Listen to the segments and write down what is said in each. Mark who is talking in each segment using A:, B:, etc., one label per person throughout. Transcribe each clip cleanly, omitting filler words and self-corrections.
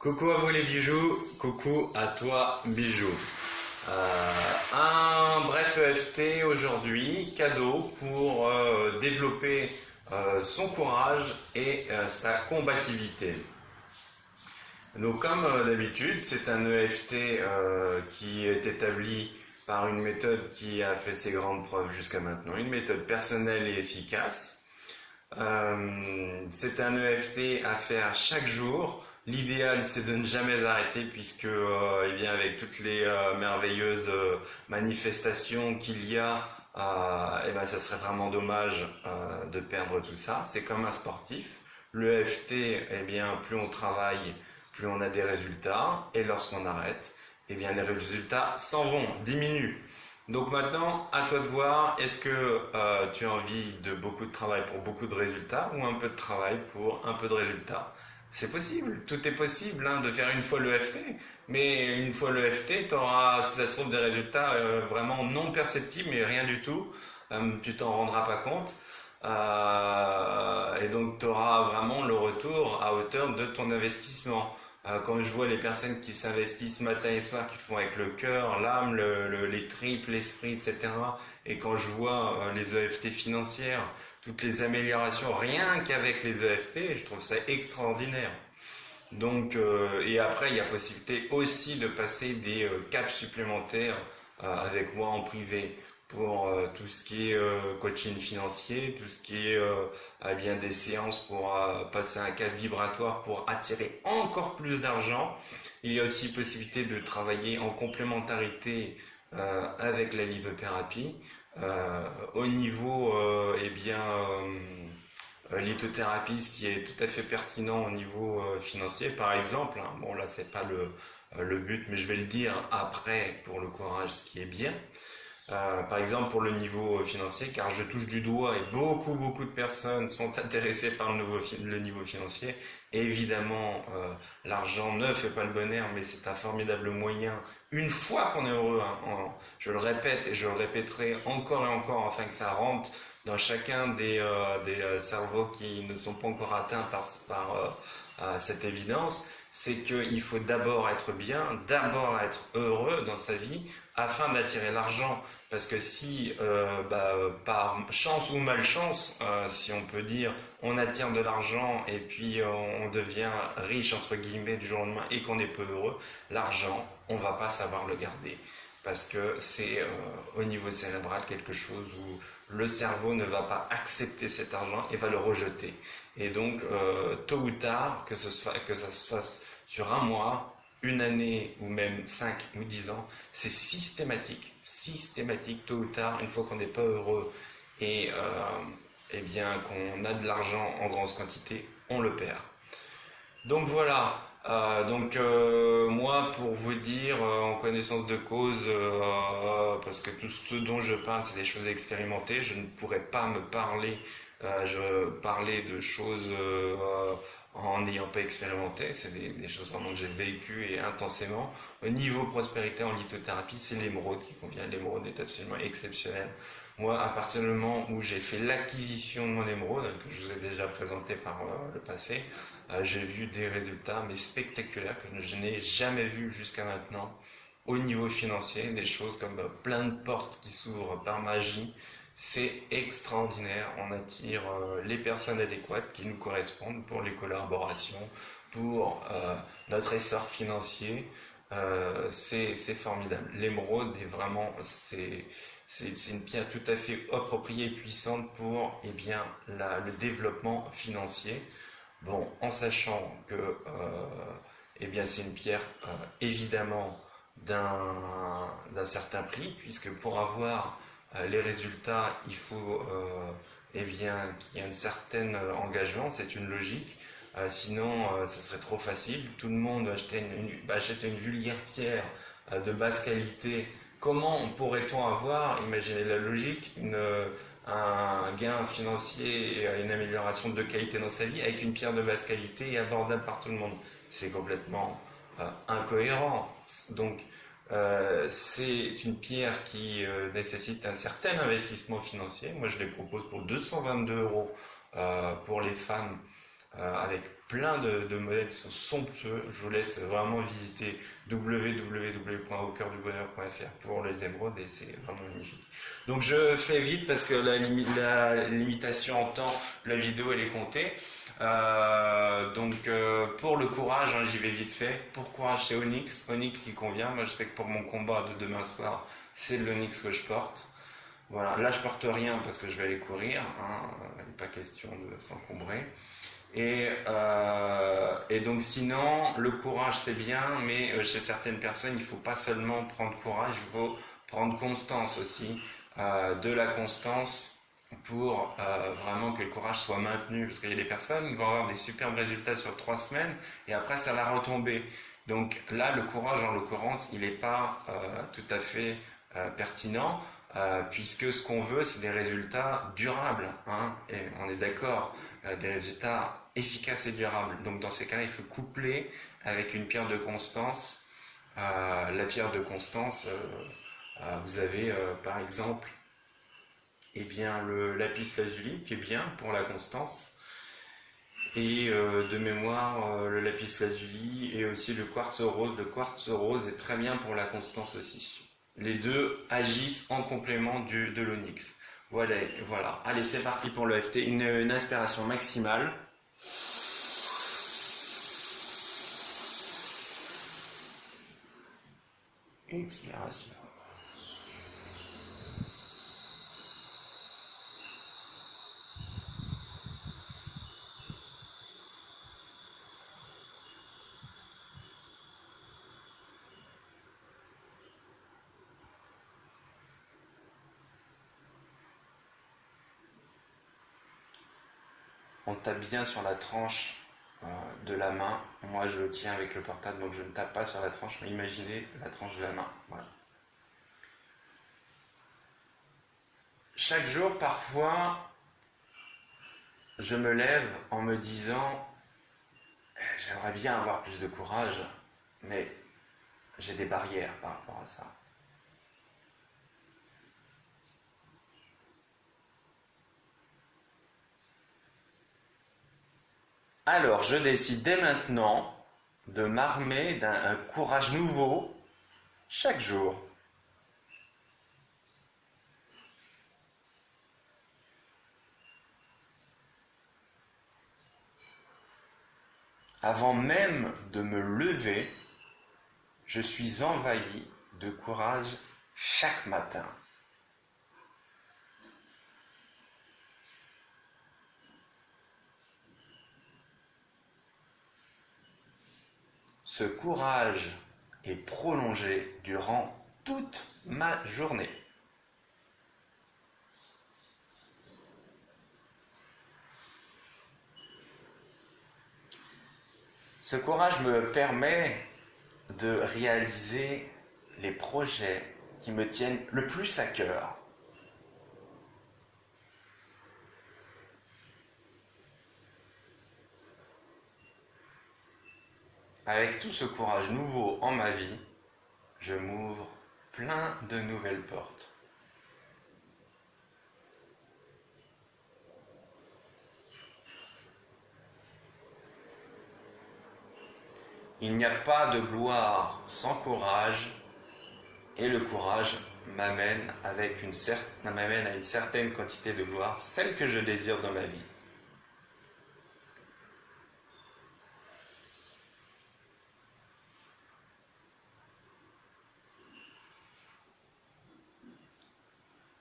A: Coucou à vous les bijoux, coucou à toi bijou. Un bref EFT aujourd'hui, cadeau pour développer son courage et sa combativité. Donc comme d'habitude, c'est un EFT qui est établi par une méthode qui a fait ses grandes preuves jusqu'à maintenant, une méthode personnelle et efficace. C'est un EFT à faire chaque jour. L'idéal, c'est de ne jamais arrêter puisque, eh bien, avec toutes les merveilleuses manifestations qu'il y a, eh ben, ça serait vraiment dommage de perdre tout ça. C'est comme un sportif. Le EFT, eh bien, plus on travaille, plus on a des résultats. Et lorsqu'on arrête, eh bien, les résultats s'en vont, diminuent. Donc maintenant, à toi de voir, est-ce que tu as envie de beaucoup de travail pour beaucoup de résultats ou un peu de travail pour un peu de résultats? C'est possible, tout est possible hein, de faire une fois le FT, mais une fois le FT, tu auras, si ça se trouve, des résultats vraiment non perceptibles, mais rien du tout. Tu t'en rendras pas compte. Et donc, tu auras vraiment le retour à hauteur de ton investissement. Quand je vois les personnes qui s'investissent matin et soir, qui le font avec le cœur, l'âme, les tripes, l'esprit, etc. Et quand je vois les EFT financières, toutes les améliorations rien qu'avec les EFT, je trouve ça extraordinaire. Donc, et après, il y a possibilité aussi de passer des caps supplémentaires avec moi en privé pour tout ce qui est coaching financier, tout ce qui est eh bien des séances pour passer un cap vibratoire pour attirer encore plus d'argent. Il y a aussi possibilité de travailler en complémentarité avec la lithothérapie. Au niveau eh bien lithothérapie, ce qui est tout à fait pertinent au niveau financier, par exemple. Hein, bon là c'est pas le but, mais je vais le dire après pour le courage, ce qui est bien. Par exemple pour le niveau financier, car je touche du doigt et beaucoup de personnes sont intéressées par le niveau financier. Évidemment, l'argent ne fait pas le bonheur, mais c'est un formidable moyen. Une fois qu'on est heureux, hein, je le répète et je le répéterai encore et encore afin que ça rentre dans chacun des cerveaux qui ne sont pas encore atteints par cette évidence, c'est qu'il faut d'abord être bien, d'abord être heureux dans sa vie afin d'attirer l'argent. Parce que si, par chance ou malchance, si on peut dire, on attire de l'argent et puis on devient riche entre guillemets du jour au lendemain et qu'on est peu heureux, l'argent, on va pas savoir le garder. Parce que c'est au niveau cérébral quelque chose où le cerveau ne va pas accepter cet argent et va le rejeter. Et donc, tôt ou tard, que ça se fasse sur un mois, une année ou même 5 ou 10 ans, c'est systématique, tôt ou tard, une fois qu'on n'est pas heureux et eh bien qu'on a de l'argent en grande quantité, on le perd. Donc voilà, moi pour vous dire en connaissance de cause, parce que tout ce dont je parle c'est des choses expérimentées, je ne pourrais pas parler de choses en n'ayant pas expérimenté, c'est des choses vraiment que j'ai vécues et intensément. Au niveau prospérité en lithothérapie, c'est l'émeraude qui convient, l'émeraude est absolument exceptionnelle. Moi, à partir du moment où j'ai fait l'acquisition de mon émeraude, que je vous ai déjà présenté par le passé, j'ai vu des résultats mais spectaculaires que je n'ai jamais vus jusqu'à maintenant. Au niveau financier, des choses comme plein de portes qui s'ouvrent par magie, c'est extraordinaire. On attire les personnes adéquates qui nous correspondent pour les collaborations, pour notre essor financier. C'est formidable. L'émeraude est vraiment, c'est une pierre tout à fait appropriée et puissante pour eh bien, le développement financier. Bon, en sachant que eh bien, c'est une pierre évidemment d'un certain prix, puisque pour avoir les résultats, il faut eh bien, qu'il y ait un certain engagement, c'est une logique. Sinon, ça serait trop facile. Tout le monde achète une vulgaire pierre de basse qualité. Comment pourrait-on avoir, imaginez la logique, un gain financier et une amélioration de qualité dans sa vie avec une pierre de basse qualité et abordable par tout le monde? C'est complètement incohérent. Donc, c'est une pierre qui nécessite un certain investissement financier. Moi, je les propose pour 222 € pour les femmes avec plein de modèles qui sont somptueux. Je vous laisse vraiment visiter www.aucoeurdubonheur.fr pour les émeraudes et c'est vraiment magnifique. Donc je fais vite parce que la limitation en temps, la vidéo elle est comptée. Pour le courage, hein, j'y vais vite fait. Pour courage, c'est Onyx. Onyx qui convient. Moi, je sais que pour mon combat de demain soir, c'est l'Onyx que je porte. Voilà. Là, je porte rien parce que je vais aller courir. Hein. Il n'est pas question de s'encombrer. Et donc, sinon, le courage, c'est bien, mais chez certaines personnes, il ne faut pas seulement prendre courage, il faut prendre constance aussi. De la constance pour vraiment que le courage soit maintenu. Parce qu'il y a des personnes qui vont avoir des superbes résultats sur 3 semaines et après ça va retomber. Donc là, le courage, en l'occurrence, il n'est pas tout à fait pertinent puisque ce qu'on veut, c'est des résultats durables. Hein, et on est d'accord, des résultats efficaces et durables. Donc dans ces cas-là, il faut coupler avec une pierre de constance. La pierre de constance, vous avez par exemple eh bien, le lapis lazuli qui est bien pour la constance et de mémoire le lapis lazuli et aussi le quartz rose. Le quartz rose est très bien pour la constance aussi. Les deux agissent en complément de l'onyx. Voilà, voilà. Allez, c'est parti pour le FT. Une inspiration maximale. Expiration. On tape bien sur la tranche de la main. Moi, je tiens avec le portable, donc je ne tape pas sur la tranche, mais imaginez la tranche de la main. Voilà. Chaque jour, parfois, je me lève en me disant j'aimerais bien avoir plus de courage, mais j'ai des barrières par rapport à ça. Alors, je décide dès maintenant de m'armer d'un courage nouveau chaque jour. Avant même de me lever, je suis envahi de courage chaque matin. Ce courage est prolongé durant toute ma journée. Ce courage me permet de réaliser les projets qui me tiennent le plus à cœur. Avec tout ce courage nouveau en ma vie, je m'ouvre plein de nouvelles portes. Il n'y a pas de gloire sans courage, et le courage m'amène à une certaine quantité de gloire, celle que je désire dans ma vie.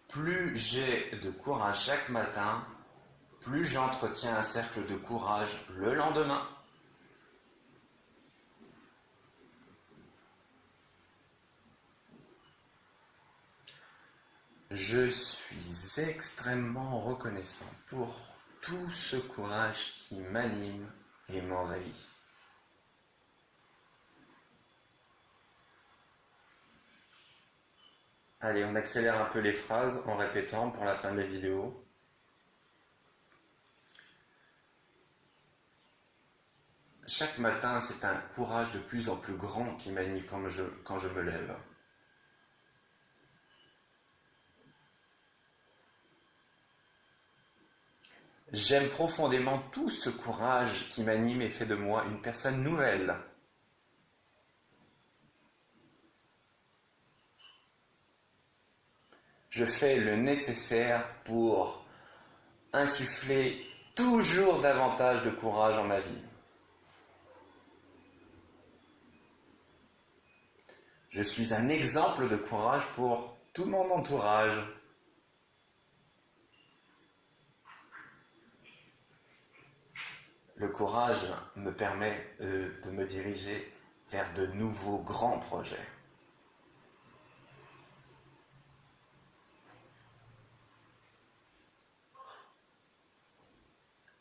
A: Plus j'ai de courage chaque matin, plus j'entretiens un cercle de courage le lendemain. Je suis extrêmement reconnaissant pour tout ce courage qui m'anime et m'envahit. Allez, on accélère un peu les phrases en répétant pour la fin de la vidéo. Chaque matin, c'est un courage de plus en plus grand qui m'anime quand je me lève.
B: J'aime profondément tout ce courage qui m'anime et fait de moi une personne nouvelle. Je fais le nécessaire pour insuffler toujours davantage de courage en ma vie. Je suis un exemple de courage pour tout mon entourage. Le courage me permet de me diriger vers de nouveaux grands projets.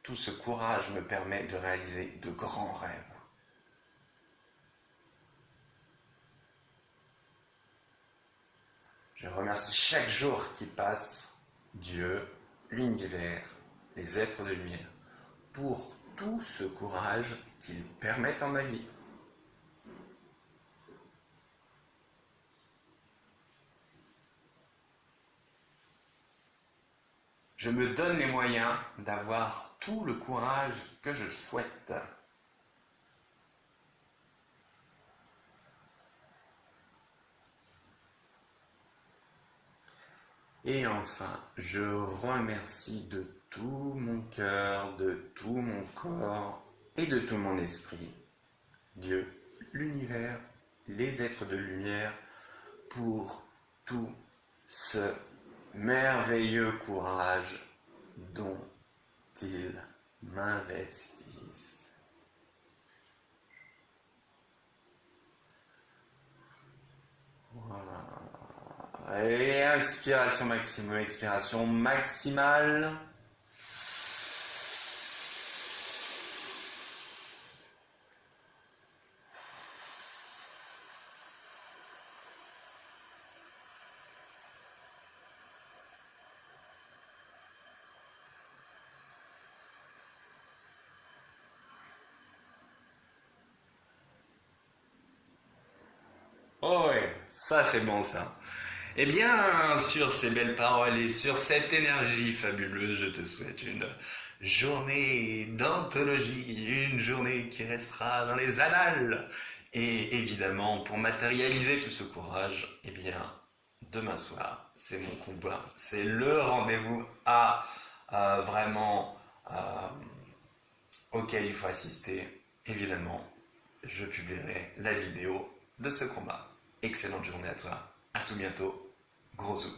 B: Tout ce courage me permet de réaliser de grands rêves. Je remercie chaque jour qui passe Dieu, l'univers, les êtres de lumière, pour tout ce courage qu'ils permettent en ma vie. Je me donne les moyens d'avoir tout le courage que je souhaite. Et enfin, je remercie de tout mon cœur, de tout mon corps et de tout mon esprit Dieu, l'univers, les êtres de lumière, pour tout ce merveilleux courage dont ils m'investissent. Voilà. Et inspiration maximum, expiration maximale. Oh ouais, ça c'est bon ça. Eh bien, sur ces belles paroles et sur cette énergie fabuleuse, je te souhaite une journée d'anthologie, une journée qui restera dans les annales. Et évidemment, pour matérialiser tout ce courage, eh bien, demain soir, c'est mon combat, c'est le rendez-vous vraiment auquel il faut assister. Évidemment, je publierai la vidéo de ce combat. Excellente journée à toi. À tout bientôt. Gros zou.